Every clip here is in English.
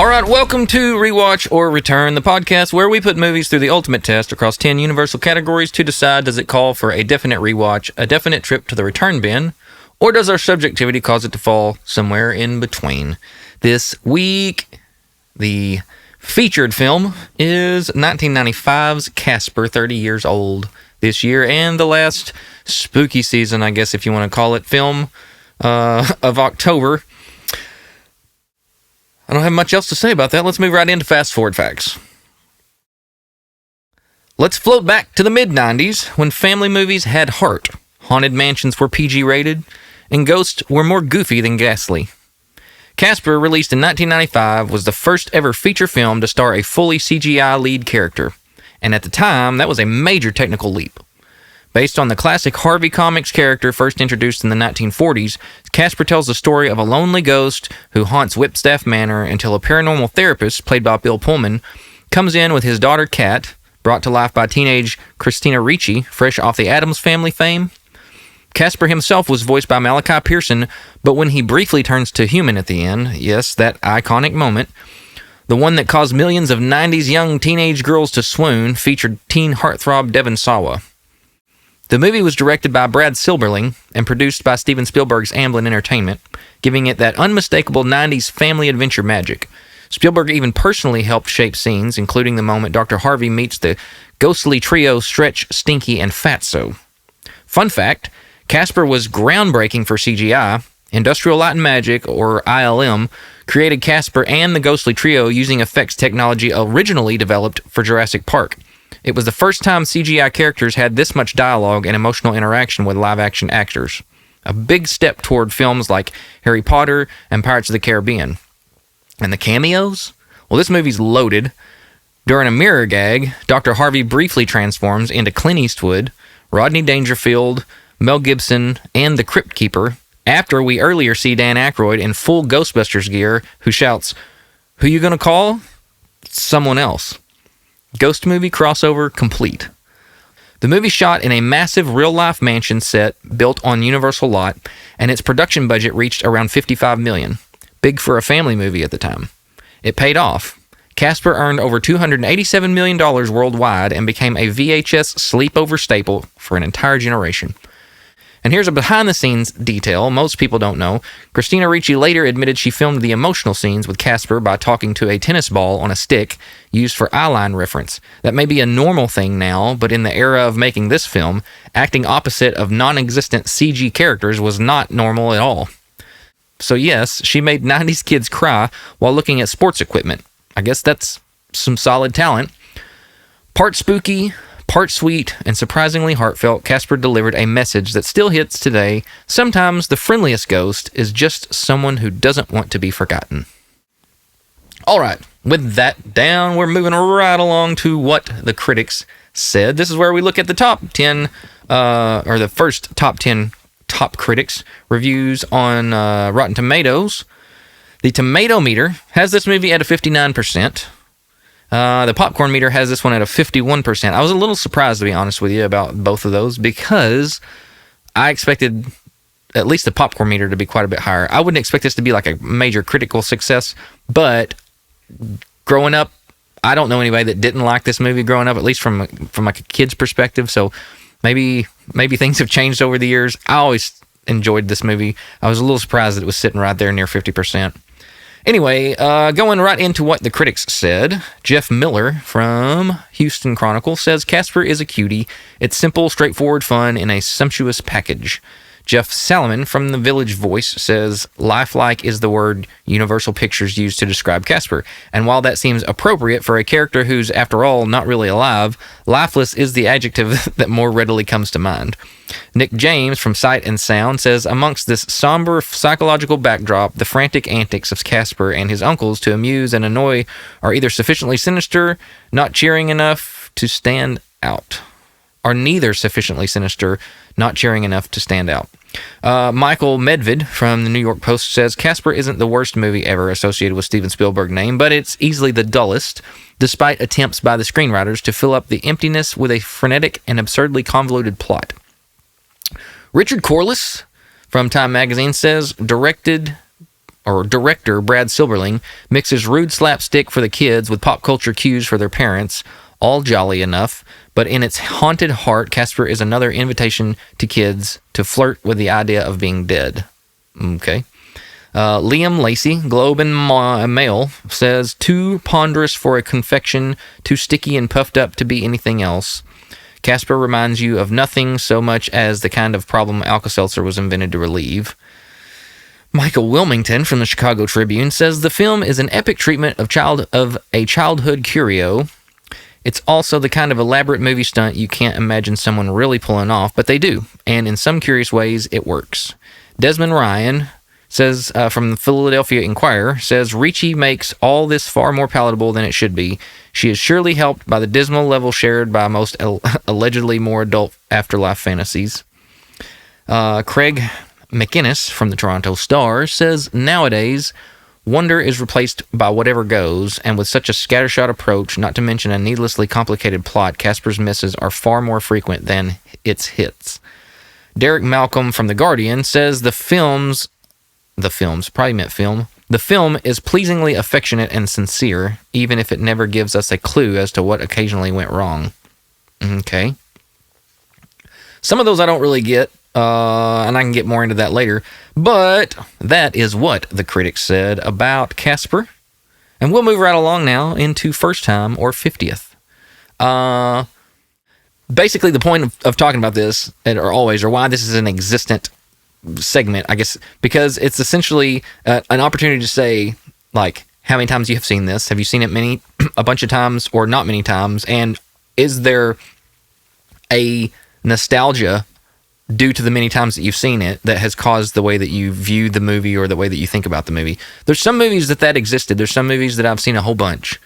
All right, welcome to Rewatch or Return, the podcast where we put movies through the ultimate test across 10 universal categories to decide, does it call for a definite rewatch, a definite trip to the return bin, or does our subjectivity cause it to fall somewhere in between? This week, the featured film is 1995's Casper, 30 years old this year, and the last spooky season, I guess if you want to call it, film of October. I don't have much else to say about that. Let's move right into fast forward facts. Let's float back to the mid-90s when family movies had heart, haunted mansions were PG rated, and ghosts were more goofy than ghastly. Casper, released in 1995, was the first ever feature film to star a fully CGI lead character, and at the time, that was a major technical leap. Based on the classic Harvey Comics character first introduced in the 1940s, Casper tells the story of a lonely ghost who haunts Whipstaff Manor until a paranormal therapist, played by Bill Pullman, comes in with his daughter Kat, brought to life by teenage Christina Ricci, fresh off the Addams Family fame. Casper himself was voiced by Malachi Pearson, but when he briefly turns to human at the end, yes, that iconic moment, the one that caused millions of 90s young teenage girls to swoon, featured teen heartthrob Devon Sawa. The movie was directed by Brad Silberling and produced by Steven Spielberg's Amblin Entertainment, giving it that unmistakable 90s family adventure magic. Spielberg even personally helped shape scenes, including the moment Dr. Harvey meets the ghostly trio Stretch, Stinky, and Fatso. Fun fact, Casper was groundbreaking for CGI. Industrial Light and Magic, or ILM, created Casper and the ghostly trio using effects technology originally developed for Jurassic Park. It was the first time CGI characters had this much dialogue and emotional interaction with live-action actors. A big step toward films like Harry Potter and Pirates of the Caribbean. And the cameos? Well, this movie's loaded. During a mirror gag, Dr. Harvey briefly transforms into Clint Eastwood, Rodney Dangerfield, Mel Gibson, and the Crypt Keeper, after we earlier see Dan Aykroyd in full Ghostbusters gear, who shouts, "Who you gonna call? Someone else." Ghost movie crossover complete. The movie shot in a massive real-life mansion set built on Universal lot, and its production budget reached around $55 million. Big for a family movie at the time. It paid off. Casper earned over $287 million worldwide and became a VHS sleepover staple for an entire generation. And here's a behind-the-scenes detail most people don't know. Christina Ricci later admitted she filmed the emotional scenes with Casper by talking to a tennis ball on a stick used for eyeline reference. That may be a normal thing now, but in the era of making this film, acting opposite of non-existent CG characters was not normal at all. So yes, she made 90s kids cry while looking at sports equipment. I guess that's some solid talent. Part spooky, part sweet, and surprisingly heartfelt, Casper delivered a message that still hits today. Sometimes the friendliest ghost is just someone who doesn't want to be forgotten. All right, with that down, we're moving right along to what the critics said. This is where we look at the top 10, or the first top 10 top critics reviews on Rotten Tomatoes. The tomato meter has this movie at a 59%. The popcorn meter has this one at a 51%. I was a little surprised, to be honest with you, about both of those because I expected at least the popcorn meter to be quite a bit higher. I wouldn't expect this to be like a major critical success, but growing up, I don't know anybody that didn't like this movie growing up, at least from like a kid's perspective. So maybe things have changed over the years. I always enjoyed this movie. I was a little surprised that it was sitting right there near 50%. Anyway, going right into what the critics said, Jeff Miller from Houston Chronicle says Casper is a cutie. It's simple, straightforward fun in a sumptuous package. Jeff Salomon from The Village Voice says lifelike is the word Universal Pictures used to describe Casper. And while that seems appropriate for a character who's, after all, not really alive, lifeless is the adjective that more readily comes to mind. Nick James from Sight and Sound says amongst this somber psychological backdrop, the frantic antics of Casper and his uncles to amuse and annoy are either sufficiently sinister, not cheering enough to stand out. Are neither sufficiently sinister, not cheering enough to stand out. Michael Medved from the New York Post says Casper isn't the worst movie ever associated with Steven Spielberg's name, but it's easily the dullest, despite attempts by the screenwriters to fill up the emptiness with a frenetic and absurdly convoluted plot. Richard Corliss from Time Magazine says, directed director Brad Silberling mixes rude slapstick for the kids with pop culture cues for their parents, all jolly enough, but in its haunted heart, Casper is another invitation to kids to flirt with the idea of being dead. Okay. Liam Lacey, Globe and Mail, says, too ponderous for a confection, too sticky and puffed up to be anything else. Casper reminds you of nothing so much as the kind of problem Alka-Seltzer was invented to relieve. Michael Wilmington from the Chicago Tribune says the film is an epic treatment of a childhood curio. It's also the kind of elaborate movie stunt you can't imagine someone really pulling off, but they do, and in some curious ways, it works. Desmond Ryan says, from the Philadelphia Inquirer, says, Ricci makes all this far more palatable than it should be. She is surely helped by the dismal level shared by most allegedly more adult afterlife fantasies. Craig McInnes from the Toronto Star says, nowadays, wonder is replaced by whatever goes, and with such a scattershot approach, not to mention a needlessly complicated plot, Casper's misses are far more frequent than its hits. Derek Malcolm from The Guardian says the film is pleasingly affectionate and sincere, even if it never gives us a clue as to what occasionally went wrong. Okay. Some of those I don't really get, and I can get more into that later, but that is what the critics said about Casper. And we'll move right along now into First Time or 50th. Basically, the point of talking about this, or why this is an existent segment, I guess, because it's essentially an opportunity to say, like, how many times you have seen this. Have you seen it a bunch of times, or not many times? And is there a nostalgia due to the many times that you've seen it that has caused the way that you view the movie or the way that you think about the movie? There's some movies that existed. There's some movies that I've seen a whole bunch,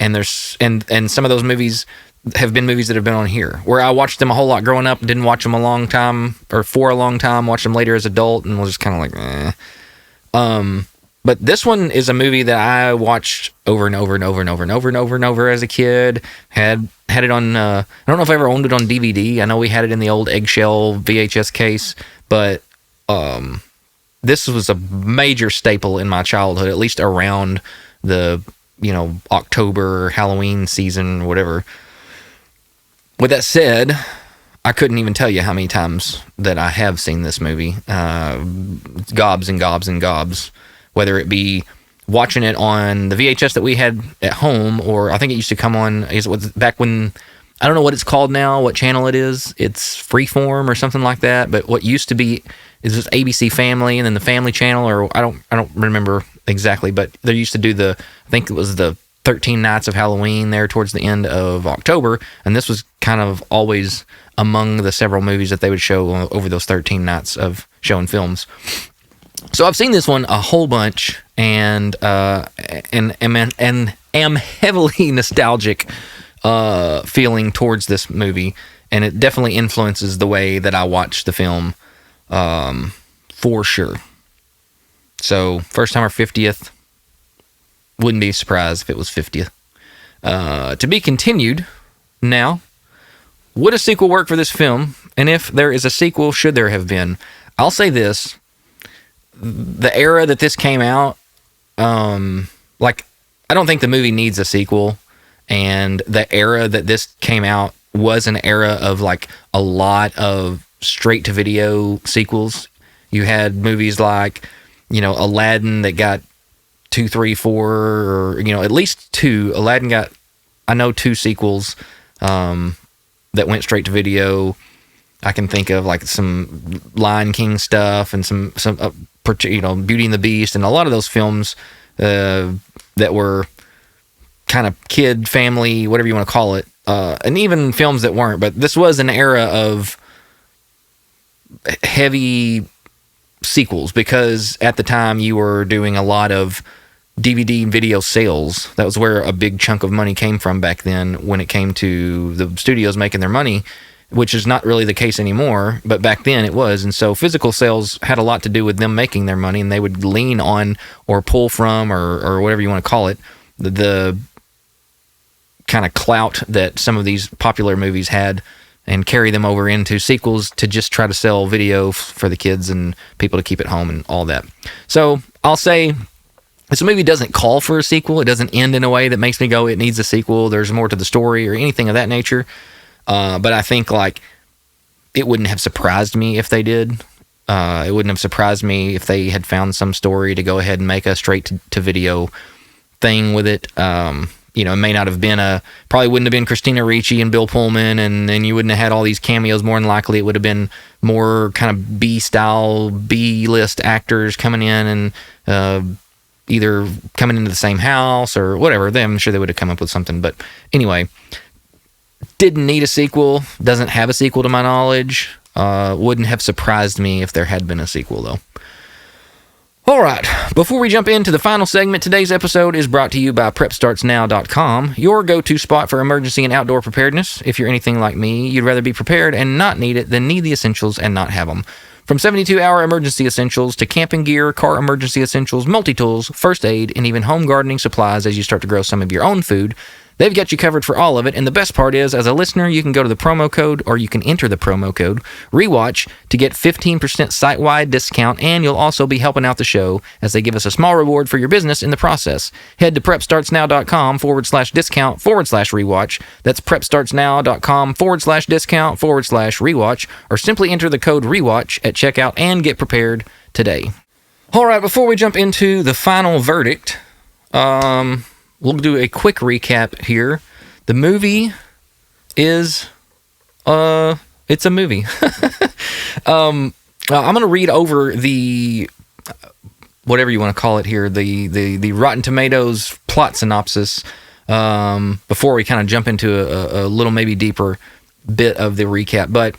and and some of those movies have been movies that have been on here where I watched them a whole lot growing up, didn't watch them a long time or for a long time, watched them later as adult, and was just kind of like, eh. But this one is a movie that I watched over and over and over and over and over and over and over as a kid. Had it on, I don't know if I ever owned it on DVD. I know we had it in the old eggshell VHS case, but this was a major staple in my childhood, at least around the, October, Halloween season, whatever. With that said, I couldn't even tell you how many times that I have seen this movie. Gobs and gobs and gobs. Whether it be watching it on the VHS that we had at home, or I think it used to come on, back when, I don't know what it's called now, what channel it is. It's Freeform or something like that. But what used to be is this ABC Family and then the Family Channel, or I don't remember exactly, but they used to do I think it was the 13 Nights of Halloween there towards the end of October, and this was kind of always among the several movies that they would show over those 13 nights of showing films. So I've seen this one a whole bunch, and am heavily nostalgic feeling towards this movie, and it definitely influences the way that I watch the film, for sure. So First Time or 50th, wouldn't be surprised if it was 50th. To be continued now. Would a sequel work for this film? And if there is a sequel, should there have been? I'll say this. The era that this came out, I don't think the movie needs a sequel. And the era that this came out was an era of, a lot of straight-to-video sequels. You had movies like, Aladdin that got 2, 3, 4, or, at least 2. Aladdin got, I know, 2 sequels that went straight to video. I can think of some Lion King stuff and some Beauty and the Beast, and a lot of those films that were kind of kid, family, whatever you want to call it, and even films that weren't. But this was an era of heavy sequels, because at the time you were doing a lot of DVD and video sales. That was where a big chunk of money came from back then when it came to the studios making their money, which is not really the case anymore, but back then it was. And so physical sales had a lot to do with them making their money, and they would lean on or pull from, or whatever you want to call it, the kind of clout that some of these popular movies had and carry them over into sequels to just try to sell video for the kids and people to keep at home and all that. So I'll say this movie doesn't call for a sequel. It doesn't end in a way that makes me go, it needs a sequel. There's more to the story or anything of that nature. But I think like it wouldn't have surprised me if they did. It wouldn't have surprised me if they had found some story to go ahead and make a straight to video thing with it. It may not have been probably wouldn't have been Christina Ricci and Bill Pullman, and you wouldn't have had all these cameos. More than likely, it would have been more kind of B-style, B-list actors coming in and either coming into the same house or whatever. I'm sure they would have come up with something. But anyway, didn't need a sequel. Doesn't have a sequel to my knowledge. Wouldn't have surprised me if there had been a sequel, though. All right, before we jump into the final segment, today's episode is brought to you by PrepStartsNow.com, your go-to spot for emergency and outdoor preparedness. If you're anything like me, you'd rather be prepared and not need it than need the essentials and not have them. From 72-hour emergency essentials to camping gear, car emergency essentials, multi-tools, first aid, and even home gardening supplies as you start to grow some of your own food, they've got you covered for all of it, and the best part is, as a listener, you can go to the promo code, or you can enter the promo code, Rewatch, to get 15% site-wide discount, and you'll also be helping out the show as they give us a small reward for your business in the process. Head to PrepStartsNow.com/discount/Rewatch. That's PrepStartsNow.com/discount/Rewatch, or simply enter the code Rewatch at checkout and get prepared today. All right, before we jump into the final verdict, we'll do a quick recap here. The movie is, it's a movie. I'm going to read over the, whatever you want to call it here, the Rotten Tomatoes plot synopsis before we kind of jump into a little maybe deeper bit of the recap. But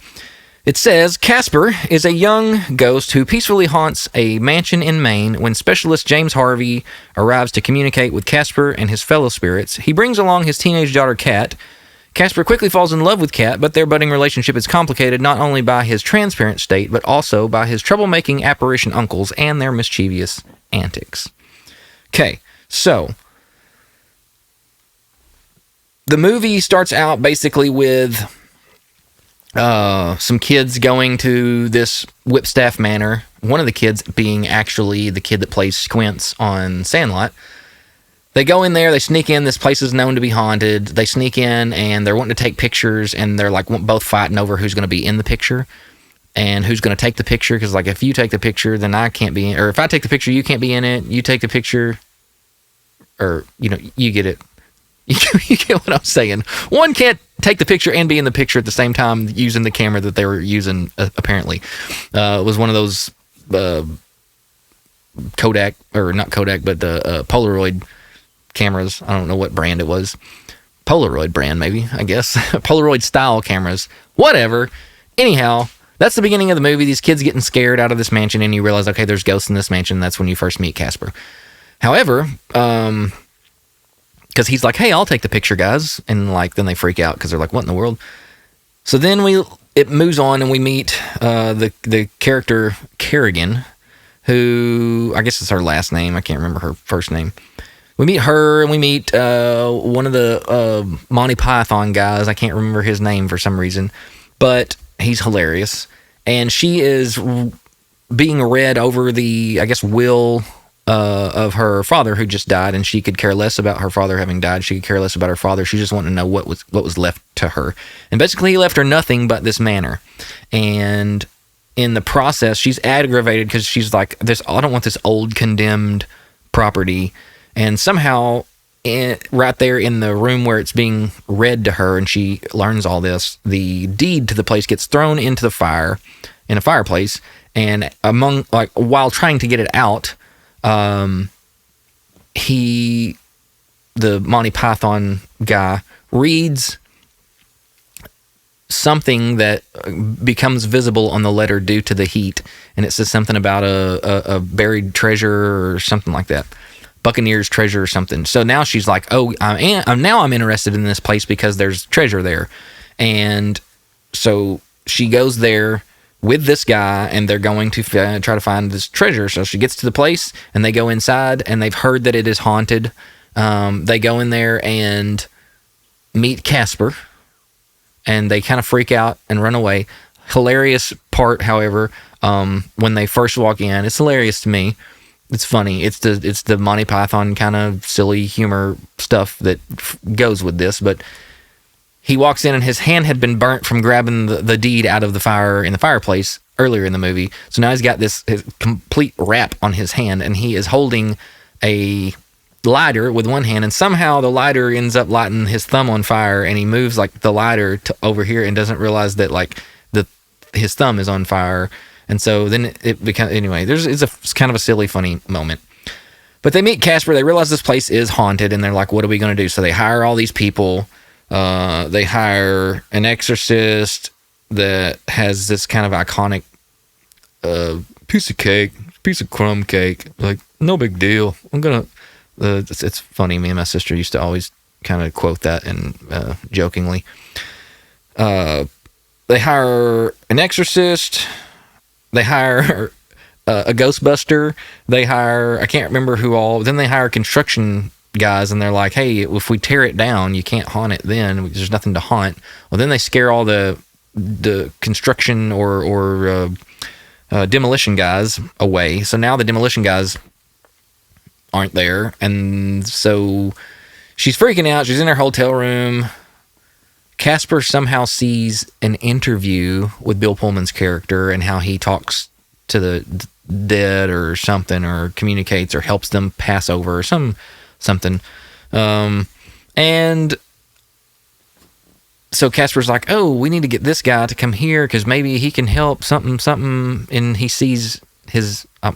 it says, Casper is a young ghost who peacefully haunts a mansion in Maine. When specialist James Harvey arrives to communicate with Casper and his fellow spirits, he brings along his teenage daughter, Kat. Casper quickly falls in love with Kat, but their budding relationship is complicated not only by his transparent state, but also by his troublemaking apparition uncles and their mischievous antics. Okay, so the movie starts out basically with some kids going to this Whipstaff Manor. One of the kids being actually the kid that plays Squints on Sandlot. They go in there, they sneak in, this place is known to be haunted. They sneak in and they're wanting to take pictures, and they're like both fighting over who's going to be in the picture and who's going to take the picture, because like if you take the picture, then I can't be in, or if I take the picture, you can't be in it. You take the picture, or you get it. You get what I'm saying. One can't take the picture and be in the picture at the same time using the camera that they were using, apparently. It was one of those Kodak, or not Kodak, but the Polaroid cameras. I don't know what brand it was. Polaroid brand, maybe, I guess. Polaroid style cameras. Whatever. Anyhow, that's the beginning of the movie. These kids getting scared out of this mansion, and you realize, okay, there's ghosts in this mansion. That's when you first meet Casper. However, because he's like, hey, I'll take the picture, guys. And like, then they freak out because they're like, what in the world? So then it moves on and we meet the character Kerrigan, who I guess is her last name. I can't remember her first name. We meet her and we meet one of the Monty Python guys. I can't remember his name for some reason, but he's hilarious. And she is being read over the, I guess, will of her father who just died, and she could care less about her father having died. She could care less about her father. She just wanted to know what was left to her. And basically he left her nothing but this manor. And in the process, she's aggravated because she's like, I don't want this old condemned property. And somehow right there in the room where it's being read to her and she learns all this, the deed to the place gets thrown into the fire, in a fireplace. And while trying to get it out, the Monty Python guy reads something that becomes visible on the letter due to the heat, and it says something about a buried treasure or something like that, Buccaneer's treasure or something. So now she's like, oh, I'm interested in this place because there's treasure there. And so she goes there with this guy, and they're going to try to find this treasure. So she gets to the place, and they go inside, and they've heard that it is haunted. They go in there and meet Casper, and they kind of freak out and run away. Hilarious part, however, when they first walk in, it's hilarious to me. It's funny. It's the Monty Python kind of silly humor stuff that goes with this. But he walks in and his hand had been burnt from grabbing the deed out of the fire in the fireplace earlier in the movie. So now he's got his complete wrap on his hand, and he is holding a lighter with one hand, and somehow the lighter ends up lighting his thumb on fire, and he moves like the lighter to over here and doesn't realize that like his thumb is on fire. And so then it becomes, anyway, it's a kind of a silly, funny moment. But they meet Casper. They realize this place is haunted, and they're like, what are we going to do? So they hire all these people. They hire an exorcist that has this kind of iconic piece of crumb cake. Like, no big deal. I'm going to... it's funny. Me and my sister used to always kind of quote that and jokingly. They hire an exorcist. They hire a Ghostbuster. They hire, I can't remember who all. Then they hire construction guys, and they're like, hey, if we tear it down, you can't haunt it then. There's nothing to haunt. Well, then they scare all the construction or demolition guys away. So now the demolition guys aren't there. And so she's freaking out. She's in her hotel room. Casper somehow sees an interview with Bill Pullman's character and how he talks to the dead or something, or communicates or helps them pass over or something. And so Casper's like, oh, we need to get this guy to come here because maybe he can help something. And he sees his, I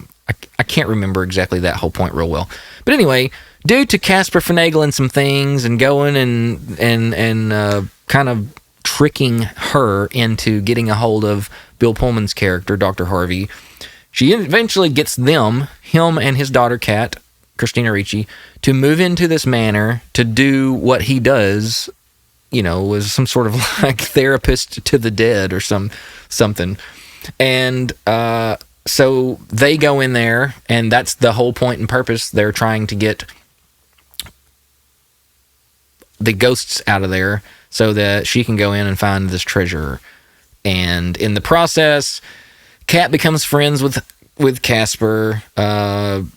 can't remember exactly that whole point real well. But anyway, due to Casper finagling some things and going and kind of tricking her into getting a hold of Bill Pullman's character, Dr. Harvey, she eventually gets him and his daughter, Kat, Christina Ricci, to move into this manor to do what he does, was some sort of like therapist to the dead or something. And so they go in there, and that's the whole point and purpose. They're trying to get the ghosts out of there so that she can go in and find this treasure. And in the process, Kat becomes friends with Casper. The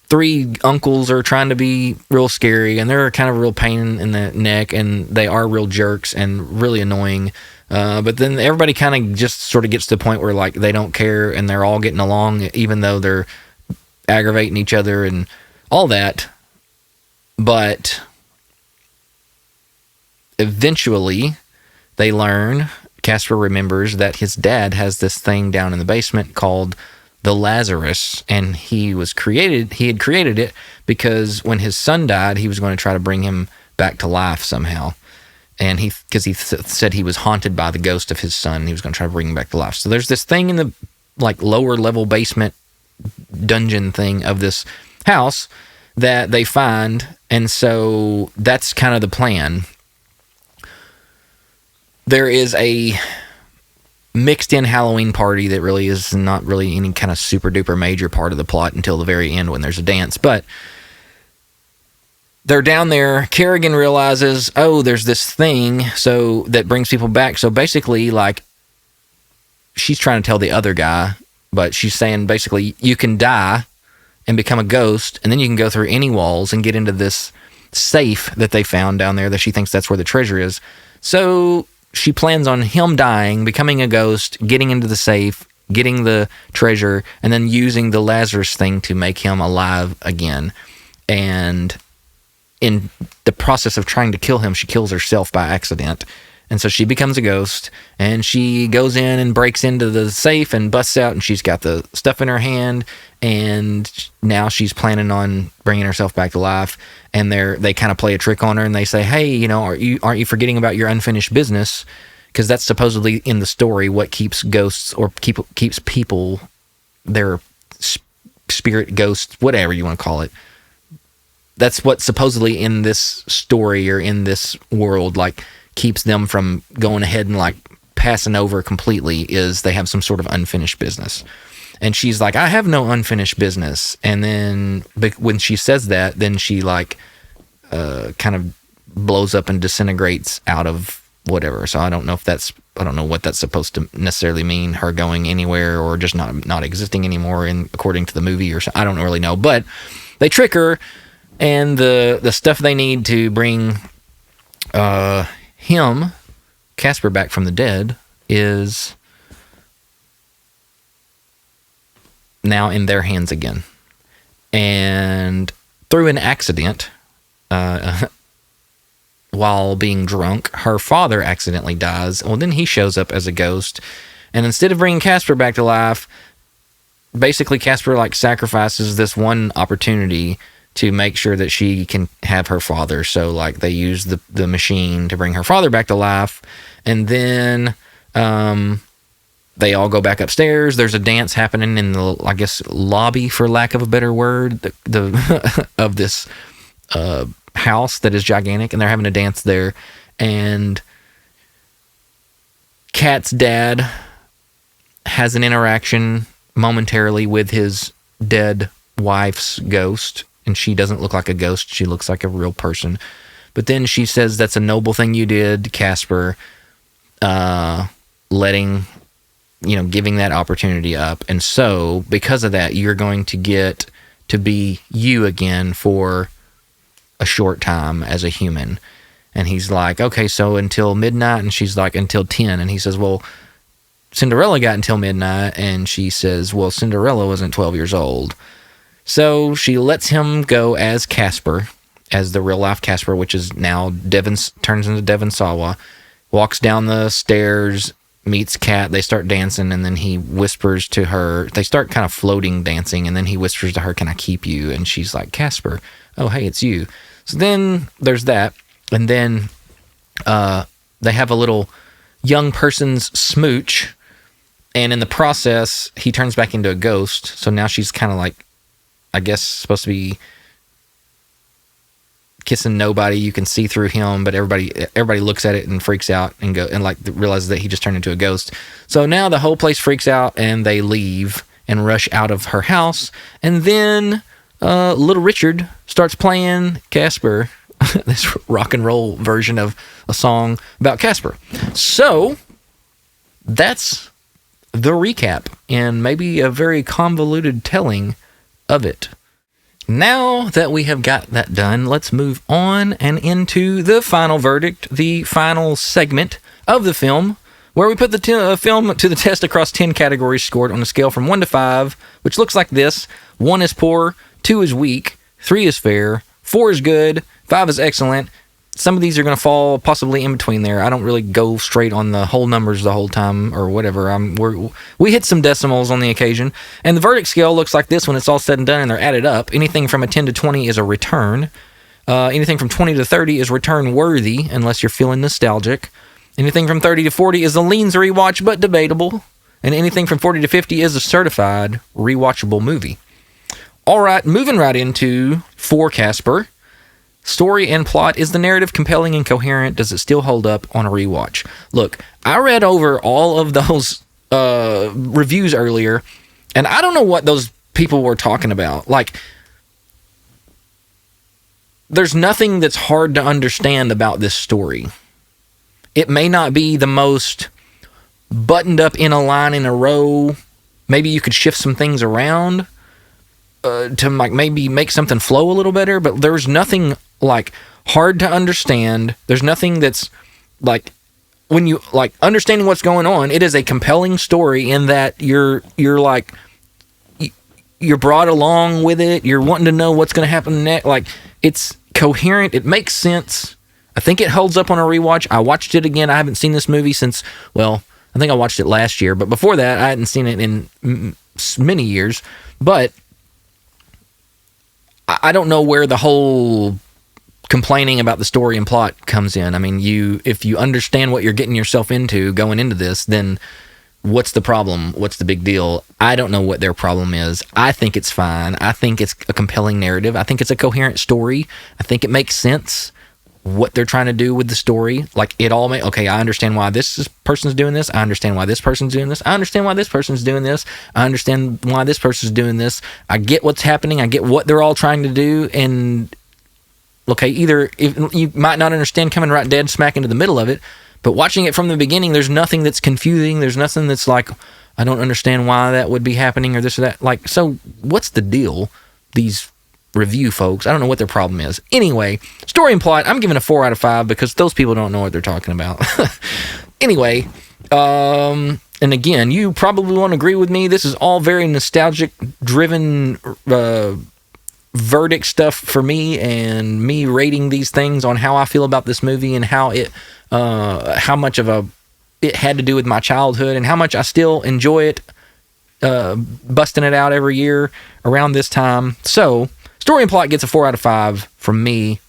three uncles are trying to be real scary, and they're kind of a real pain in the neck, and they are real jerks and really annoying. But then everybody kind of just sort of gets to the point where like they don't care, and they're all getting along, even though they're aggravating each other and all that. But eventually they learn, Casper remembers that his dad has this thing down in the basement called the Lazarus, and he had created it because when his son died, he was going to try to bring him back to life somehow. And because he said he was haunted by the ghost of his son, he was going to try to bring him back to life. So there's this thing in the like lower level basement dungeon thing of this house that they find, and so that's kind of the plan. There is a mixed in Halloween party that really is not really any kind of super duper major part of the plot until the very end when there's a dance. But they're down there. Kerrigan realizes, oh, there's this thing so that brings people back. So basically, like, she's trying to tell the other guy, but she's saying basically you can die and become a ghost, and then you can go through any walls and get into this safe that they found down there that she thinks that's where the treasure is. So she plans on him dying, becoming a ghost, getting into the safe, getting the treasure, and then using the Lazarus thing to make him alive again. And in the process of trying to kill him, she kills herself by accident. And so she becomes a ghost, and she goes in and breaks into the safe and busts out, and she's got the stuff in her hand, and now she's planning on bringing herself back to life. And they kind of play a trick on her, and they say, hey, aren't you forgetting about your unfinished business? Because that's supposedly in the story what keeps ghosts or keeps people, their spirit, ghosts, whatever you want to call it. That's what supposedly in this story or in this world, like, keeps them from going ahead and like passing over completely, is they have some sort of unfinished business. And she's like, I have no unfinished business. And then when she says that, then she like kind of blows up and disintegrates out of whatever. So I don't know what that's supposed to necessarily mean, her going anywhere or just not existing anymore according to the movie, or so. I don't really know. But they trick her, and the stuff they need to bring him, Casper, back from the dead is now in their hands again. And through an accident, while being drunk, her father accidentally dies. Well, then he shows up as a ghost, and instead of bringing Casper back to life, basically Casper like sacrifices this one opportunity to make sure that she can have her father. So like they use the machine to bring her father back to life, and then they all go back upstairs. There's a dance happening in the, I guess, lobby, for lack of a better word, the of this house that is gigantic, and they're having a dance there. And Kat's dad has an interaction momentarily with his dead wife's ghost, and she doesn't look like a ghost. She looks like a real person. But then she says, that's a noble thing you did, Casper, giving that opportunity up. And so, because of that, you're going to get to be you again for a short time as a human. And he's like, okay, so until midnight? And she's like, until 10. And he says, well, Cinderella got until midnight. And she says, well, Cinderella wasn't 12 years old. So she lets him go as Casper, as the real life Casper, which is now turns into Devon Sawa, walks down the stairs, meets Kat, they start dancing, and then he whispers to her, they start kind of floating dancing, and then he whispers to her, can I keep you? And she's like, Casper, oh, hey, it's you. So then there's that, and then they have a little young person's smooch, and in the process, he turns back into a ghost, so now she's kind of like, I guess, supposed to be kissing nobody. You can see through him, but everybody looks at it and freaks out and realizes that he just turned into a ghost. So now the whole place freaks out, and they leave and rush out of her house. And then Little Richard starts playing Casper, this rock and roll version of a song about Casper. So that's the recap, and maybe a very convoluted telling of it. Now that we have got that done, let's move on and into the final verdict, the final segment of the film, where we put the film to the test across 10 categories scored on a scale from 1 to 5, which looks like this. 1 is poor, 2 is weak, 3 is fair, 4 is good, 5 is excellent. Some of these are going to fall possibly in between there. I don't really go straight on the whole numbers the whole time or whatever. We hit some decimals on the occasion. And the verdict scale looks like this when it's all said and done and they're added up. Anything from a 10 to 20 is a return. Anything from 20 to 30 is return worthy, unless you're feeling nostalgic. Anything from 30 to 40 is a leans rewatch but debatable. And anything from 40 to 50 is a certified rewatchable movie. All right, moving right into for Casper. Story and plot. Is the narrative compelling and coherent? Does it still hold up on a rewatch? Look, I read over all of those reviews earlier, and I don't know what those people were talking about. Like, there's nothing that's hard to understand about this story. It may not be the most buttoned up in a line in a row. Maybe you could shift some things around to like maybe make something flow a little better, but there's nothing like hard to understand. There's nothing that's like, when you like understanding what's going on, it is a compelling story in that you're like, you're brought along with it. You're wanting to know what's going to happen next. Like, it's coherent. It makes sense. I think it holds up on a rewatch. I watched it again. I haven't seen this movie since, well, I think I watched it last year, but before that, I hadn't seen it in many years. But I don't know where the whole complaining about the story and plot comes in. I mean, if you understand what you're getting yourself into going into this, then what's the problem? What's the big deal? I don't know what their problem is. I think it's fine. I think it's a compelling narrative. I think it's a coherent story. I think it makes sense what they're trying to do with the story. Like, it all okay, I understand why this person's doing this. I understand why this person's doing this. I understand why this person's doing this. I understand why this person's doing this. I get what's happening. I get what they're all trying to do. And okay, either if you might not understand coming right dead smack into the middle of it, But watching it from the beginning, there's nothing that's confusing. There's nothing that's like, I don't understand why that would be happening or this or that. Like, so what's the deal? These review folks, I don't know what their problem is. Anyway, story and plot, I'm giving a 4 out of 5 because those people don't know what they're talking about. Anyway, and again, you probably won't agree with me. This is all very nostalgic driven verdict stuff for me, and me rating these things on how I feel about this movie and how much of it had to do with my childhood and how much I still enjoy it, busting it out every year around this time. So, story and plot gets a 4 out of 5 from me.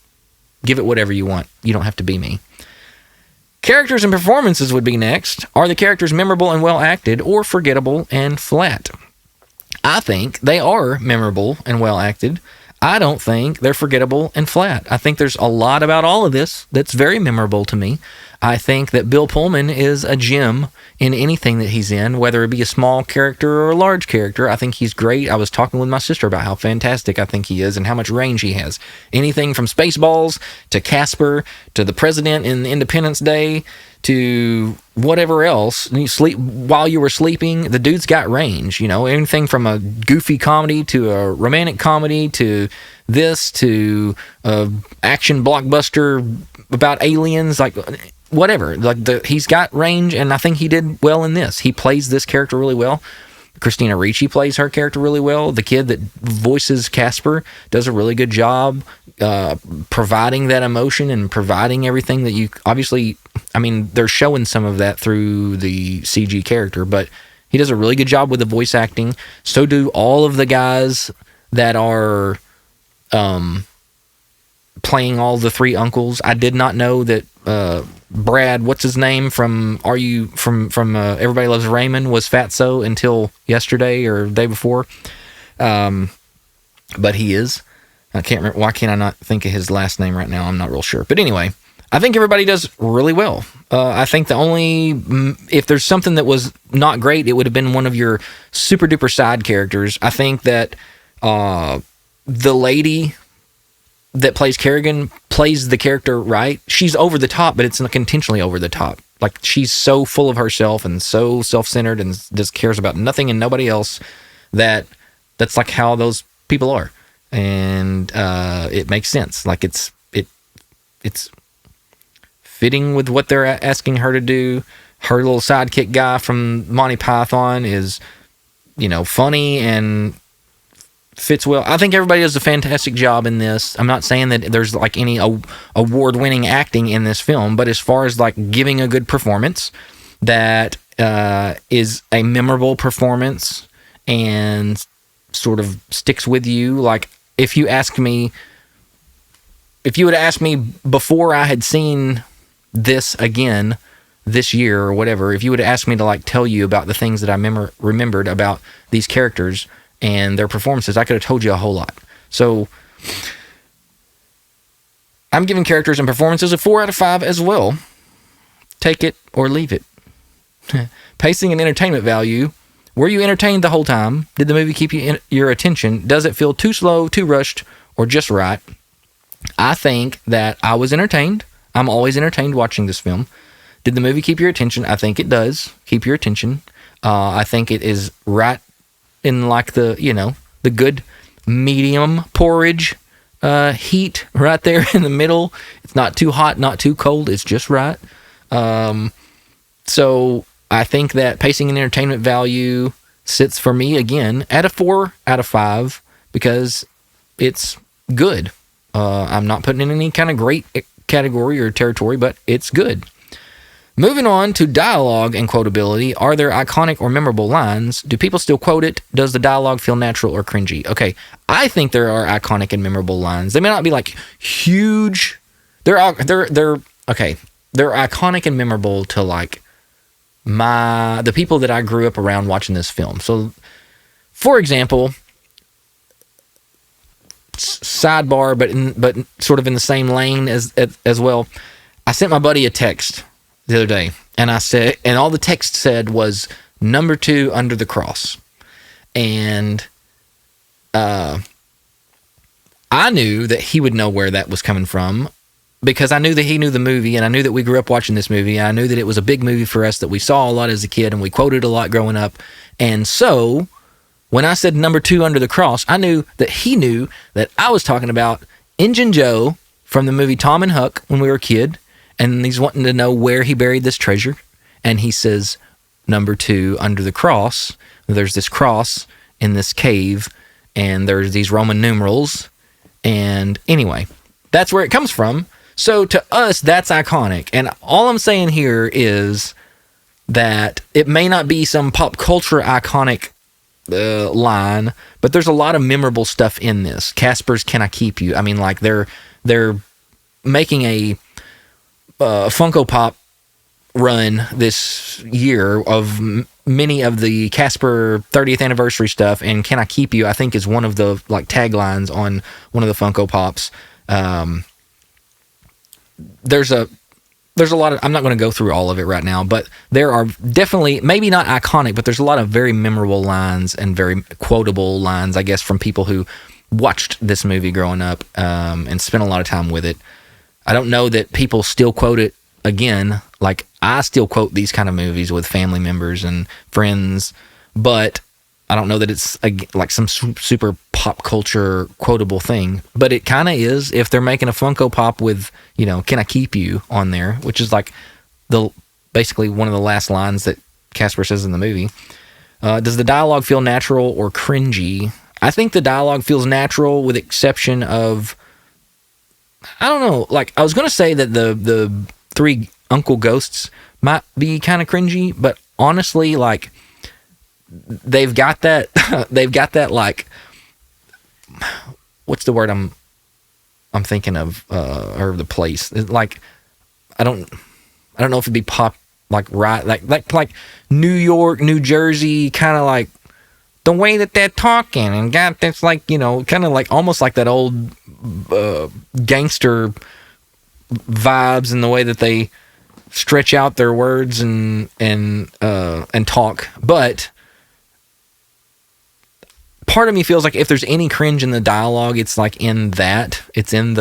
Give it whatever you want. You don't have to be me. Characters and performances would be next. Are the characters memorable and well acted, or forgettable and flat? I think they are memorable and well acted. I don't think they're forgettable and flat. I think there's a lot about all of this that's very memorable to me. I think that Bill Pullman is a gem in anything that he's in, whether it be a small character or a large character. I think he's great. I was talking with my sister about how fantastic I think he is and how much range he has. Anything from Spaceballs to Casper to the President in Independence Day to whatever else. You sleep while you were sleeping. The dude's got range. You know, anything from a goofy comedy to a romantic comedy to this to a action blockbuster about aliens, like whatever. Like he's got range, and I think he did well in this. He plays this character really well. Christina Ricci plays her character really well. The kid that voices Casper does a really good job providing that emotion and providing everything that you obviously. I mean, they're showing some of that through the CG character, but he does a really good job with the voice acting. So do all of the guys that are playing all the three uncles. I did not know that Brad, what's his name from Everybody Loves Raymond, was Fatso until yesterday or the day before. But he is. I can't remember. Why can't I not think of his last name right now? I'm not real sure. But anyway, I think everybody does really well. I think if there's something that was not great, it would have been one of your super duper side characters. I think that the lady that plays Kerrigan plays the character right. She's over the top, but it's not intentionally over the top. Like, she's so full of herself and so self-centered and just cares about nothing and nobody else that's like how those people are. And it makes sense. Like, it's fitting with what they're asking her to do. Her little sidekick guy from Monty Python is, funny and fits well. I think everybody does a fantastic job in this. I'm not saying that there's like any award-winning acting in this film, but as far as like giving a good performance that is a memorable performance and sort of sticks with you. Like, if you would have asked me before I had seen this again this year or whatever, if you would have asked me to like tell you about the things that I remembered about these characters and their performances, I could have told you a whole lot. So I'm giving characters and performances a 4 out of 5 as well. Take it or leave it. Pacing and entertainment value. Were you entertained the whole time? Did the movie keep your attention? Does it feel too slow, too rushed, or just right? I think that I was entertained. I'm always entertained watching this film. Did the movie keep your attention? I think it does keep your attention. I think it is right in like the good medium porridge heat right there in the middle. It's not too hot, not too cold. It's just right. So I think that pacing and entertainment value sits for me again at a 4 out of 5 because it's good. I'm not putting in any kind of great category or territory, but it's good. Moving on to dialogue and quotability. Are there iconic or memorable lines? Do people still quote it? Does the dialogue feel natural or cringy? Okay, I think there are iconic and memorable lines. They may not be like huge. They're okay. They're iconic and memorable to like the people that I grew up around watching this film. So, for example, sidebar, but sort of in the same lane as well. I sent my buddy a text the other day, and I said, and all the text said was number 2 under the cross, and I knew that he would know where that was coming from because I knew that he knew the movie, and I knew that we grew up watching this movie, and I knew that it was a big movie for us that we saw a lot as a kid, and we quoted a lot growing up. And so when I said number 2, Under the Cross, I knew that he knew that I was talking about Injun Joe from the movie Tom and Huck when we were a kid, and he's wanting to know where he buried this treasure. And he says, number 2, Under the Cross. There's this cross in this cave, and there's these Roman numerals. And anyway, that's where it comes from. So to us, that's iconic. And all I'm saying here is that it may not be some pop culture iconic line, but there's a lot of memorable stuff in this. Casper's "Can I Keep You?" I mean, like they're making a Funko Pop run this year of many of the Casper 30th anniversary stuff, and "Can I Keep You?" I think is one of the like taglines on one of the Funko Pops. There's a lot of, I'm not going to go through all of it right now, but there are definitely, maybe not iconic, but there's a lot of very memorable lines and very quotable lines, I guess, from people who watched this movie growing up and spent a lot of time with it. I don't know that people still quote it again. Like, I still quote these kind of movies with family members and friends, but I don't know that it's like some super pop culture quotable thing, but it kind of is if they're making a Funko Pop with, you know, "Can I Keep You?" on there, which is like basically one of the last lines that Casper says in the movie. Does the dialogue feel natural or cringy? I think the dialogue feels natural with exception of, I don't know, like I was going to say that the 3 uncle ghosts might be kind of cringy, but honestly, like, they've got that like, what's the word I'm thinking of, or the place, like, I don't know if it'd be pop, like, right, like New York, New Jersey, kind of like the way that they're talking, and got this, like, you know, kind of like almost like that old gangster vibes in the way that they stretch out their words and talk. But part of me feels like if there's any cringe in the dialogue, it's like in that. It's in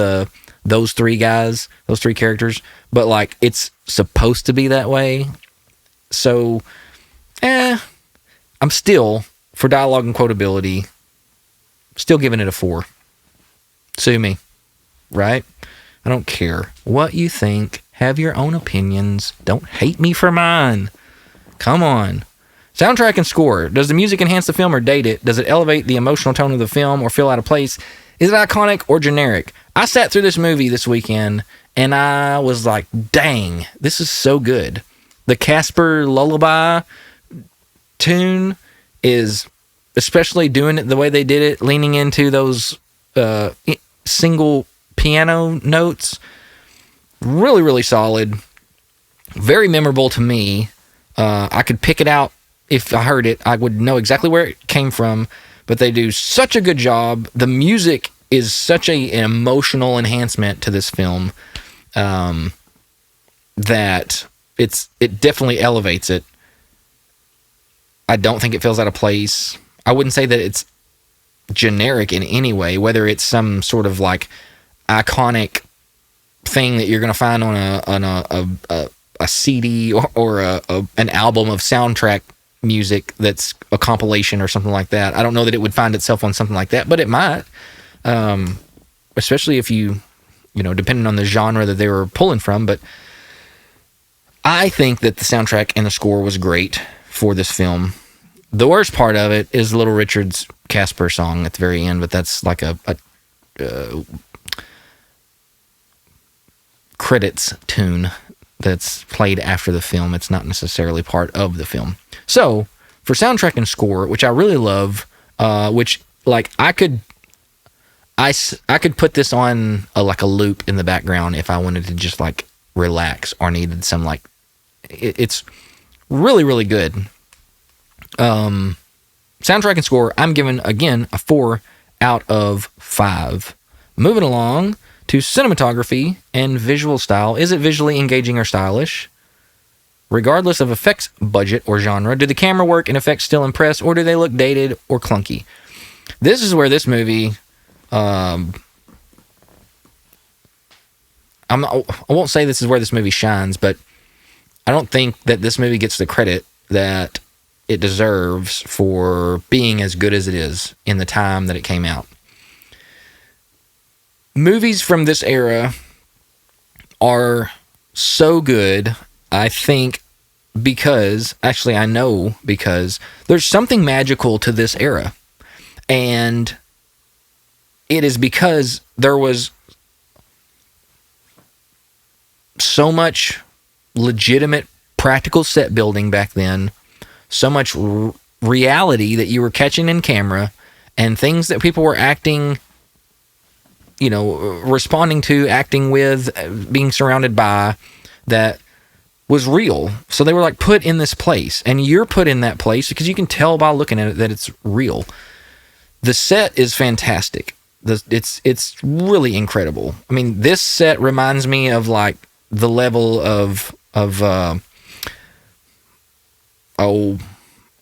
those 3 guys, those 3 characters. But like it's supposed to be that way. So, I'm still, for dialogue and quotability, still giving it a 4. Sue me, right? I don't care what you think. Have your own opinions. Don't hate me for mine. Come on. Soundtrack and score. Does the music enhance the film or date it? Does it elevate the emotional tone of the film or feel out of place? Is it iconic or generic? I sat through this movie this weekend and I was like, dang, this is so good. The Casper Lullaby tune is, especially doing it the way they did it, leaning into those single piano notes, really, really solid. Very memorable to me. I could pick it out. If I heard it, I would know exactly where it came from, but they do such a good job. The music is such an emotional enhancement to this film that it definitely elevates it. I don't think it feels out of place. I wouldn't say that it's generic in any way, whether it's some sort of like iconic thing that you're going to find on a CD or an album of soundtrack music that's a compilation or something like that. I don't know that it would find itself on something like that, but it might, especially if you know, depending on the genre that they were pulling from. But I think that the soundtrack and the score was great for this film. The worst part of it is Little Richard's Casper song at the very end, but that's like a credits tune that's played after the film. It's not necessarily part of the film. So for soundtrack and score, which I really love, which like I could put this on like a loop in the background if I wanted to just like relax or needed some like, it's really, really good. Soundtrack and score, I'm giving again a 4 out of 5. Moving along to cinematography and visual style. Is it visually engaging or stylish? Regardless of effects budget or genre, do the camera work and effects still impress, or do they look dated or clunky? This is where this movie, I I won't say this is where this movie shines, but I don't think that this movie gets the credit that it deserves for being as good as it is in the time that it came out. Movies from this era are so good, I think, because I know because there's something magical to this era. And it is because there was so much legitimate practical set building back then, so much reality that you were catching in camera, and things that people were acting, responding to, acting with, being surrounded by, that was real. So they were like put in this place, and you're put in that place because you can tell by looking at it that it's real. The set is fantastic. It's really incredible. I mean, this set reminds me of like the level of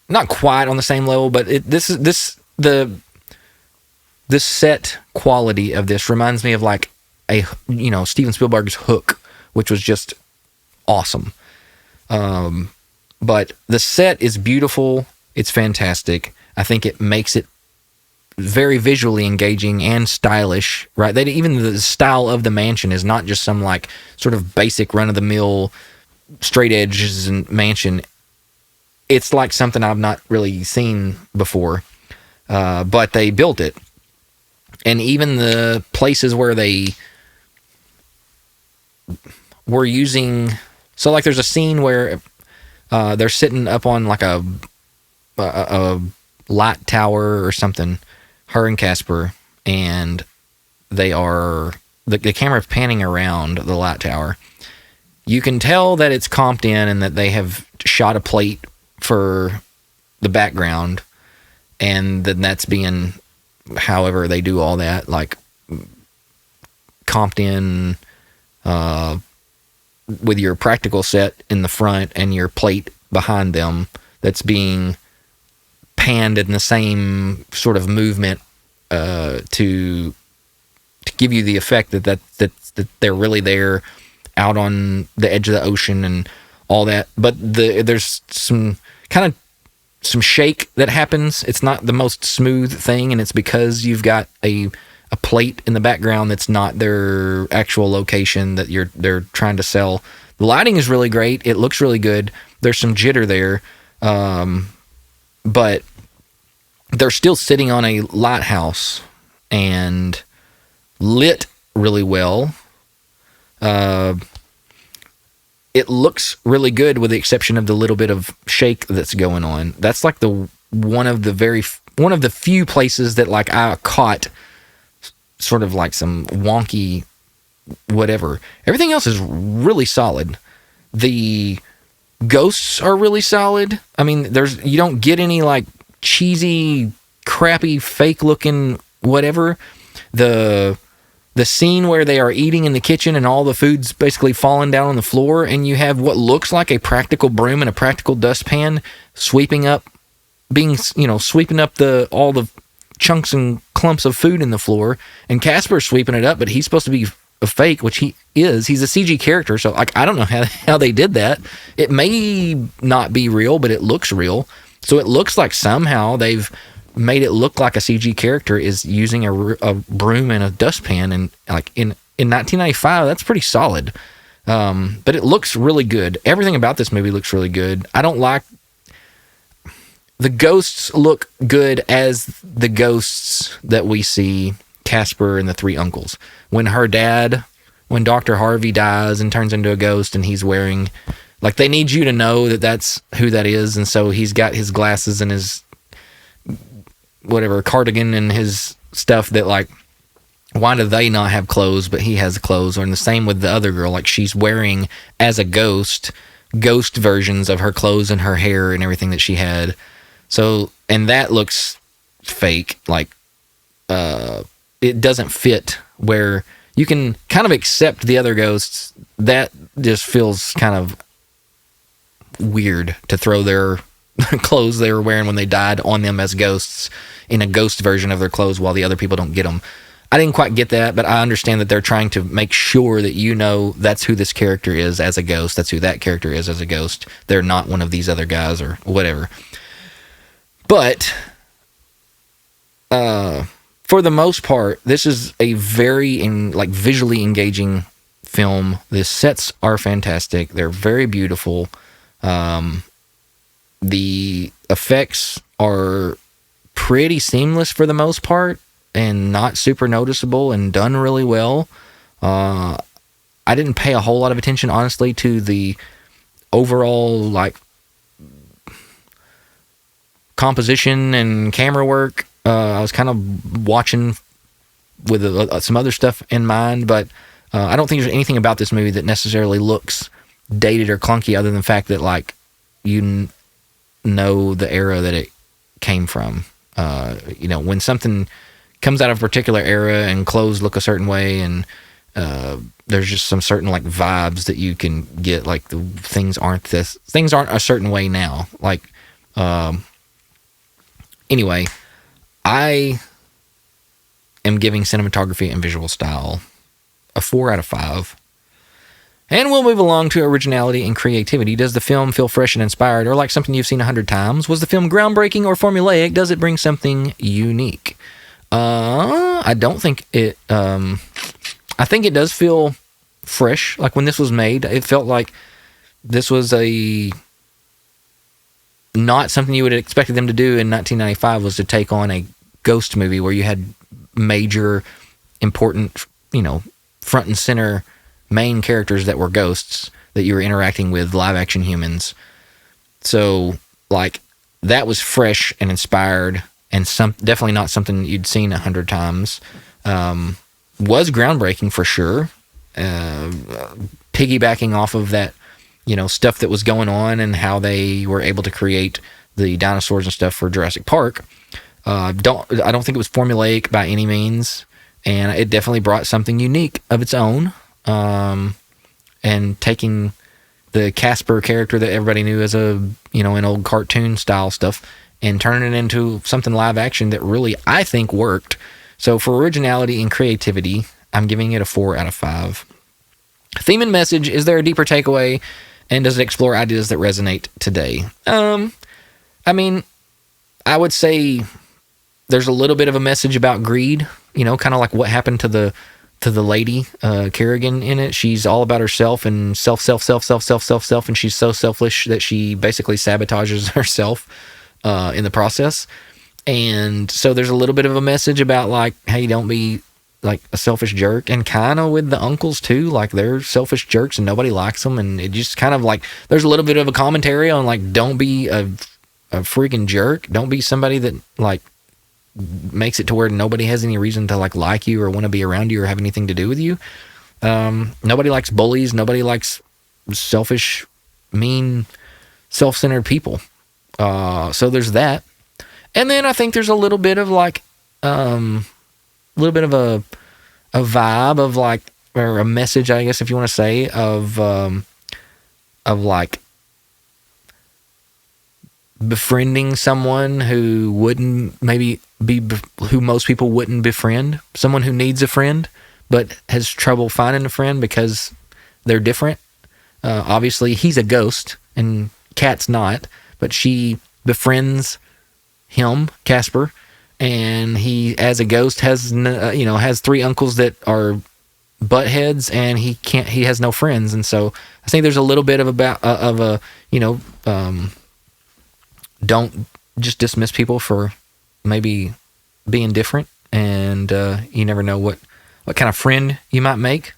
not quite on the same level, but the set quality of this reminds me of like Steven Spielberg's Hook, which was just awesome. But the set is beautiful. It's fantastic. I think it makes it very visually engaging and stylish, right? Even the style of the mansion is not just some like sort of basic run-of-the-mill straight edges and mansion. It's like something I've not really seen before, but they built it. And even the places where they were using... So like there's a scene where they're sitting up on like a light tower or something, her and Casper, and they are... The camera's panning around the light tower. You can tell that it's comped in and that they have shot a plate for the background, and then that's being, however they do all that, like comped in with your practical set in the front and your plate behind them, that's being panned in the same sort of movement to give you the effect that they're really there out on the edge of the ocean and all that. But there's some shake that happens. It's not the most smooth thing, and it's because you've got a plate in the background that's not their actual location that they're trying to sell. The lighting is really great. It looks really good. There's some jitter there, but they're still sitting on a lighthouse and lit really well. It looks really good with the exception of the little bit of shake that's going on. That's like one of the few places that like I caught sort of like some wonky whatever. Everything else is really solid. The ghosts are really solid. I mean, you don't get any like cheesy, crappy, fake looking whatever. The scene where they are eating in the kitchen and all the food's basically falling down on the floor, and you have what looks like a practical broom and a practical dustpan sweeping up all the chunks and clumps of food in the floor, and Casper's sweeping it up, but he's supposed to be a fake, which he is. He's a CG character, so like I don't know how they did that. It may not be real, but it looks real. So it looks like somehow they've made it look like a CG character is using a broom and a dustpan, and like in 1995, that's pretty solid. But it looks really good. Everything about this movie looks really good. I don't like the ghosts look good as the ghosts that we see Casper and the three uncles. When Dr. Harvey dies and turns into a ghost, and he's wearing, like, they need you to know that that's who that is, and so he's got his glasses and his whatever cardigan and his stuff that, like, why do they not have clothes but he has clothes? Or the same with the other girl, like she's wearing as a ghost versions of her clothes and her hair and everything that she had. So, and that looks fake, like it doesn't fit where you can kind of accept the other ghosts. That just feels kind of weird to throw their clothes they were wearing when they died on them as ghosts in a ghost version of their clothes while the other people don't get them. I didn't quite get that, but I understand that they're trying to make sure that you know that's who this character is as a ghost. That's who that character is as a ghost. They're not one of these other guys or whatever. But for the most part, this is a very visually engaging film. The sets are fantastic. They're very beautiful. The effects are pretty seamless for the most part and not super noticeable and done really well. I didn't pay a whole lot of attention, honestly, to the overall composition and camera work. I was kind of watching with some other stuff in mind, but I don't think there's anything about this movie that necessarily looks dated or clunky, other than the fact that you know the era that it came from. When something comes out of a particular era and clothes look a certain way, and there's just some certain vibes that you can get, the things aren't a certain way now. Anyway, I am giving cinematography and visual style a 4 out of 5. And we'll move along to originality and creativity. Does the film feel fresh and inspired, or like something you've seen 100 times? Was the film groundbreaking or formulaic? Does it bring something unique? I don't think it... I think it does feel fresh. Like when this was made, it felt like this was not something you would have expected them to do in 1995, was to take on a ghost movie where you had major, important, front and center main characters that were ghosts that you were interacting with, live action humans. So that was fresh and inspired, and definitely not something you'd seen 100 times. Was groundbreaking for sure. Piggybacking off of that, stuff that was going on and how they were able to create the dinosaurs and stuff for Jurassic Park. I don't think it was formulaic by any means, and it definitely brought something unique of its own. And taking the Casper character that everybody knew as an old cartoon style stuff and turning it into something live action that really, I think, worked. So for originality and creativity, I'm giving it a 4 out of 5. Theme and message: is there a deeper takeaway, and does it explore ideas that resonate today? I would say there's a little bit of a message about greed, kind of like what happened to the lady, Kerrigan, in it. She's all about herself and self, and she's so selfish that she basically sabotages herself in the process. And so there's a little bit of a message about hey, don't be a selfish jerk, and kind of with the uncles too, they're selfish jerks and nobody likes them, and it just kind of there's a little bit of a commentary on don't be a freaking jerk, don't be somebody that makes it to where nobody has any reason to like you or want to be around you or have anything to do with you. Nobody likes bullies. Nobody likes selfish, mean, self-centered people. So there's that. And then I think there's a little bit of a vibe of or a message, I guess, if you want to say, of befriending someone who wouldn't maybe who most people wouldn't befriend, someone who needs a friend but has trouble finding a friend because they're different. Obviously he's a ghost and Kat's not, but she befriends him, Casper, and he, as a ghost, has has 3 uncles that are butt heads, and he has no friends. And so I think there's a little bit of don't just dismiss people for maybe being different, and you never know what kind of friend you might make.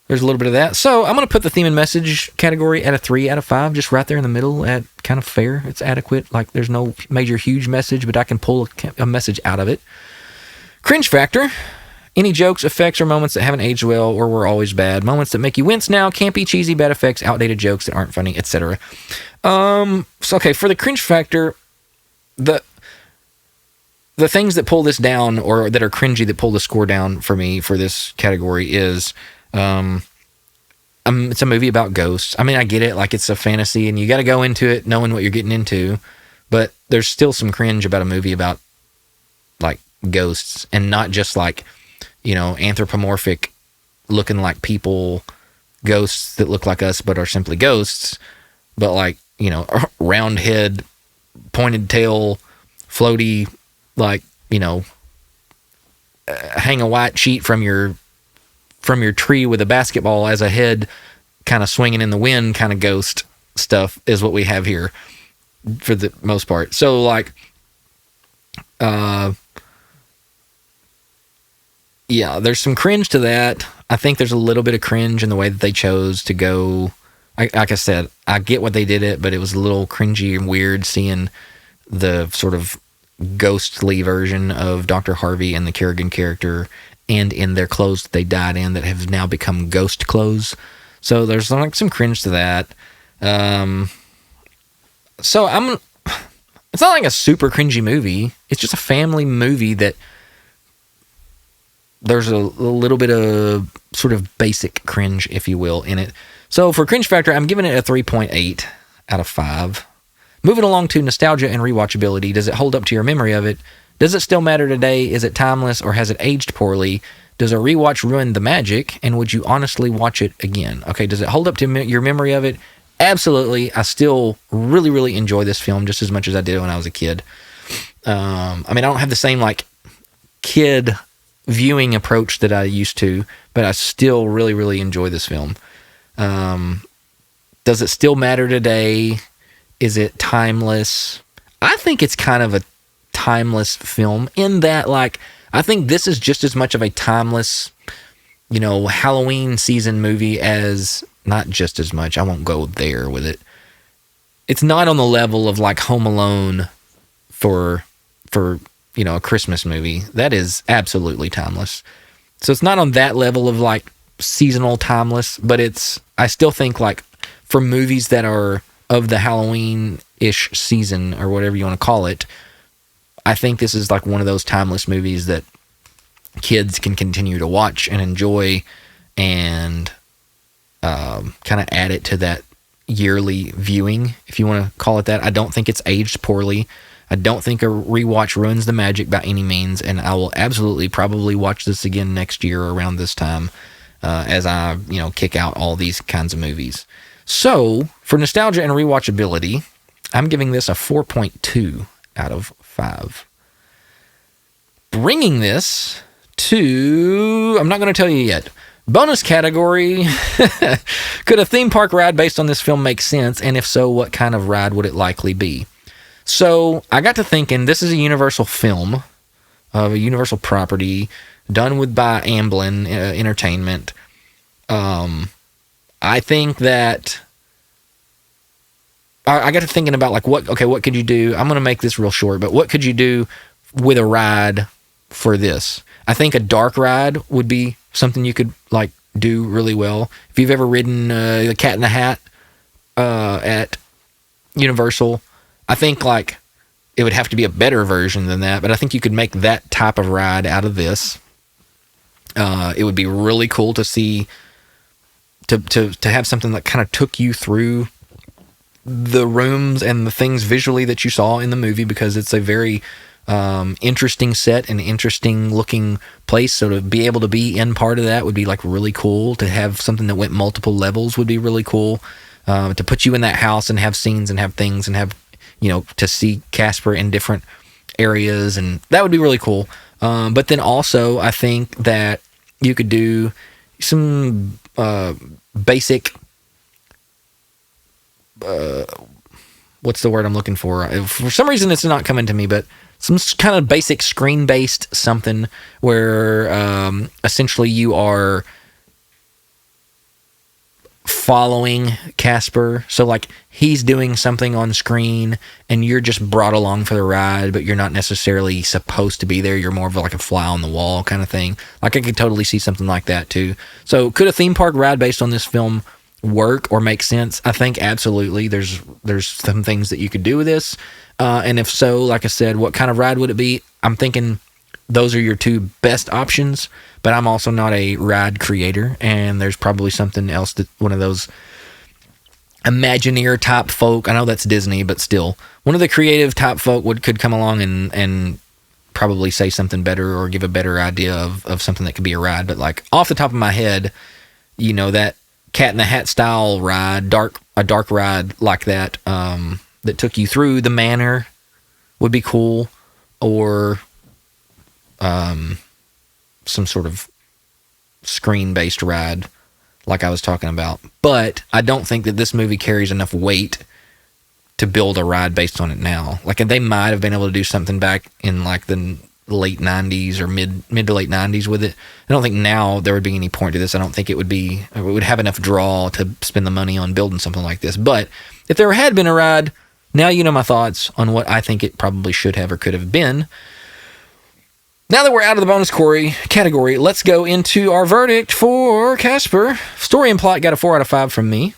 There's a little bit of that. So I'm going to put the theme and message category at a 3 out of 5, just right there in the middle, at kind of fair. It's adequate. There's no major huge message, but I can pull a message out of it. Cringe factor: any jokes, effects, or moments that haven't aged well or were always bad. Moments that make you wince now, campy, cheesy, bad effects, outdated jokes that aren't funny, etc. Okay, for the cringe factor, the things that pull this down, or that are cringy that pull the score down for me for this category, is it's a movie about ghosts. I get it, it's a fantasy and you got to go into it knowing what you're getting into, but there's still some cringe about a movie about ghosts, and not just like, anthropomorphic looking like people ghosts that look like us but are simply ghosts, but like, round head, pointed tail, floaty, like, hang a white sheet from your tree with a basketball as a head kind of swinging in the wind kind of ghost stuff is what we have here for the most part. So like, yeah, there's some cringe to that. I think there's a little bit of cringe in the way that they chose to go. Like I said, I get what they did it, but it was a little cringy and weird seeing the sort of ghostly version of Dr. Harvey and the Kerrigan character, and in their clothes that they died in that have now become ghost clothes. So there's like some cringe to that. So it's not like a super cringy movie. It's just a family movie that there's a little bit of sort of basic cringe, if you will, in it. So for cringe factor, I'm giving it a 3.8 out of 5. Moving along to nostalgia and rewatchability. Does it hold up to your memory of it? Does it still matter today? Is it timeless, or has it aged poorly? Does a rewatch ruin the magic? And would you honestly watch it again? Okay, does it hold up to your memory of it? Absolutely. I still really, really enjoy this film just as much as I did when I was a kid. I don't have the same like kid viewing approach that I used to, but I still really, really enjoy this film. Does it still matter today? Is it timeless? I think it's kind of a timeless film in that, like, I think this is just as much of a timeless, Halloween season movie as, not just as much, I won't go there with it. It's not on the level of like Home Alone for a Christmas movie. That is absolutely timeless. So it's not on that level of like seasonal timeless, but I still think like for movies that are of the Halloween-ish season or whatever you want to call it, I think this is like one of those timeless movies that kids can continue to watch and enjoy, and kind of add it to that yearly viewing, if you want to call it that. I don't think it's aged poorly. I don't think a rewatch ruins the magic by any means, and I will absolutely probably watch this again next year around this time as I, kick out all these kinds of movies. So, for nostalgia and rewatchability, I'm giving this a 4.2 out of 5. Bringing this to, I'm not going to tell you yet. Bonus category, could a theme park ride based on this film make sense? And if so, what kind of ride would it likely be? So I got to thinking, this is a Universal film, of a Universal property, done by Amblin Entertainment. I think that I got to thinking about like what could you do? I'm going to make this real short, but what could you do with a ride for this? I think a dark ride would be something you could like do really well. If you've ever ridden the Cat in the Hat at Universal, I think like it would have to be a better version than that, but I think you could make that type of ride out of this. It would be really cool to see, to have something that kind of took you through the rooms and the things visually that you saw in the movie, because it's a very interesting set and interesting looking place. So to be able to be in part of that would be like really cool. To have something that went multiple levels would be really cool. To put you in that house and have scenes and have things and have, to see Casper in different areas, and that would be really cool. But then also I think that you could do some basic, what's the word I'm looking for? For some reason it's not coming to me, but some kind of basic screen-based something where essentially you are following Casper. So like he's doing something on screen and you're just brought along for the ride, but you're not necessarily supposed to be there. You're more of like a fly on the wall kind of thing. Like I could totally see something like that too. So could a theme park ride based on this film work or make sense? I think absolutely. There's some things that you could do with this. And if so, like I said, what kind of ride would it be? I'm thinking those are your two best options, but I'm also not a ride creator, and there's probably something else that one of those Imagineer type folk, I know that's Disney, but still, one of the creative type folk could come along and probably say something better or give a better idea of something that could be a ride. But like off the top of my head, that Cat in the Hat style ride, a dark ride like that, that took you through the manor would be cool, or some sort of screen-based ride like I was talking about. But I don't think that this movie carries enough weight to build a ride based on it now. Like, they might have been able to do something back in like the late 90s or mid to late 90s with it. I don't think now there would be any point to this. I don't think it would have enough draw to spend the money on building something like this. But if there had been a ride, now you know my thoughts on what I think it probably should have or could have been. Now that we're out of the bonus category, let's go into our verdict for Casper. Story and plot got a 4 out of 5 from me.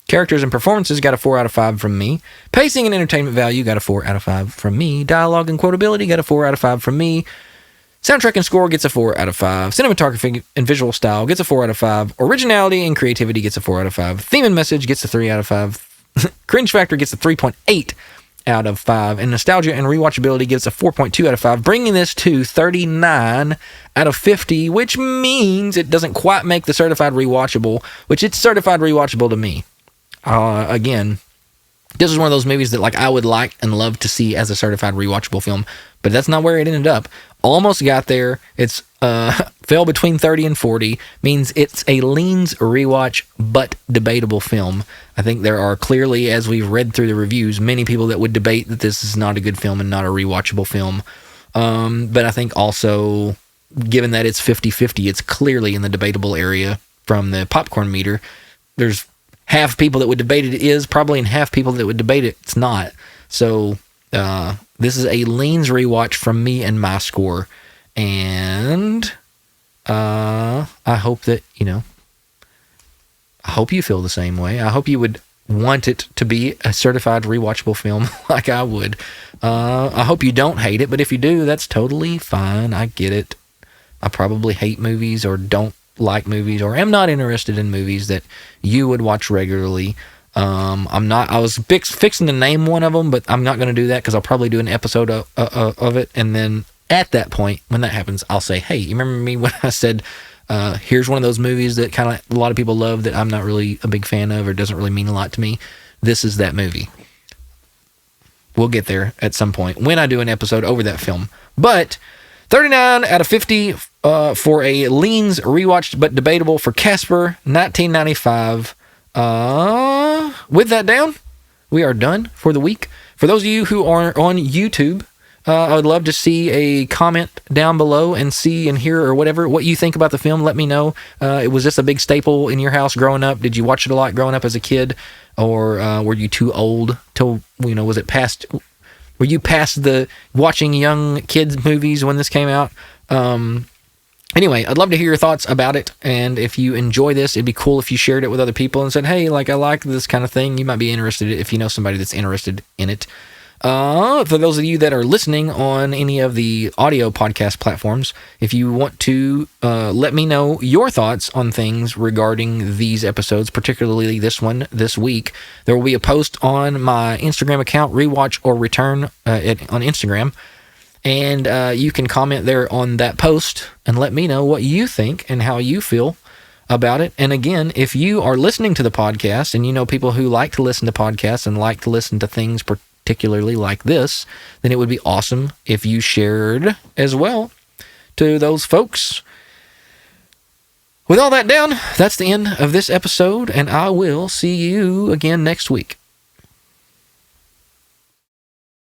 Characters and performances got a 4 out of 5 from me. Pacing and entertainment value got a 4 out of 5 from me. Dialogue and quotability got a 4 out of 5 from me. Soundtrack and score gets a 4 out of 5. Cinematography and visual style gets a 4 out of 5. Originality and creativity gets a 4 out of 5. Theme and message gets a 3 out of 5. Cringe factor gets a 3.8 out of 5. And nostalgia and rewatchability gets a 4.2 out of 5, bringing this to 39 out of 50, which means it doesn't quite make the certified rewatchable, which it's certified rewatchable to me. Again, this is one of those movies that like I would like and love to see as a certified rewatchable film, but that's not where it ended up. Almost got there. It's fell between 30 and 40, means it's a leans rewatch but debatable film. I think there are clearly, as we've read through the reviews, many people that would debate that this is not a good film and not a rewatchable film. But I think also, given that it's 50-50, it's clearly in the debatable area from the popcorn meter. There's half people that would debate it is probably, and half people that would debate it's not. So this is a leans rewatch from me and my score. And I hope that, I hope you feel the same way. I hope you would want it to be a certified rewatchable film like I would. I hope you don't hate it, but if you do, that's totally fine. I get it. I probably hate movies or don't like movies or am not interested in movies that you would watch regularly. I was fixing to name one of them, but I'm not going to do that because I'll probably do an episode of it, and then at that point, when that happens, I'll say, hey, you remember me when I said, here's one of those movies that kind of a lot of people love that I'm not really a big fan of or doesn't really mean a lot to me? This is that movie. We'll get there at some point when I do an episode over that film. But 39 out of 50 for a leans rewatched but debatable for Casper, 1995. With that down, we are done for the week. For those of you who are on YouTube, I would love to see a comment down below and see and hear or whatever what you think about the film. Let me know. Was this a big staple in your house growing up? Did you watch it a lot growing up as a kid, or were you too old to, was it past? Were you past the watching young kids movies when this came out? Anyway, I'd love to hear your thoughts about it, and if you enjoy this, it'd be cool if you shared it with other people and said, hey, I like this kind of thing. You might be interested if you know somebody that's interested in it. For those of you that are listening on any of the audio podcast platforms, if you want to let me know your thoughts on things regarding these episodes, particularly this one this week, there will be a post on my Instagram account, Rewatch or Return on Instagram. And you can comment there on that post and let me know what you think and how you feel about it. And again, if you are listening to the podcast and you know people who like to listen to podcasts and like to listen to things particularly like this, then it would be awesome if you shared as well to those folks. With all that down, that's the end of this episode, and I will see you again next week.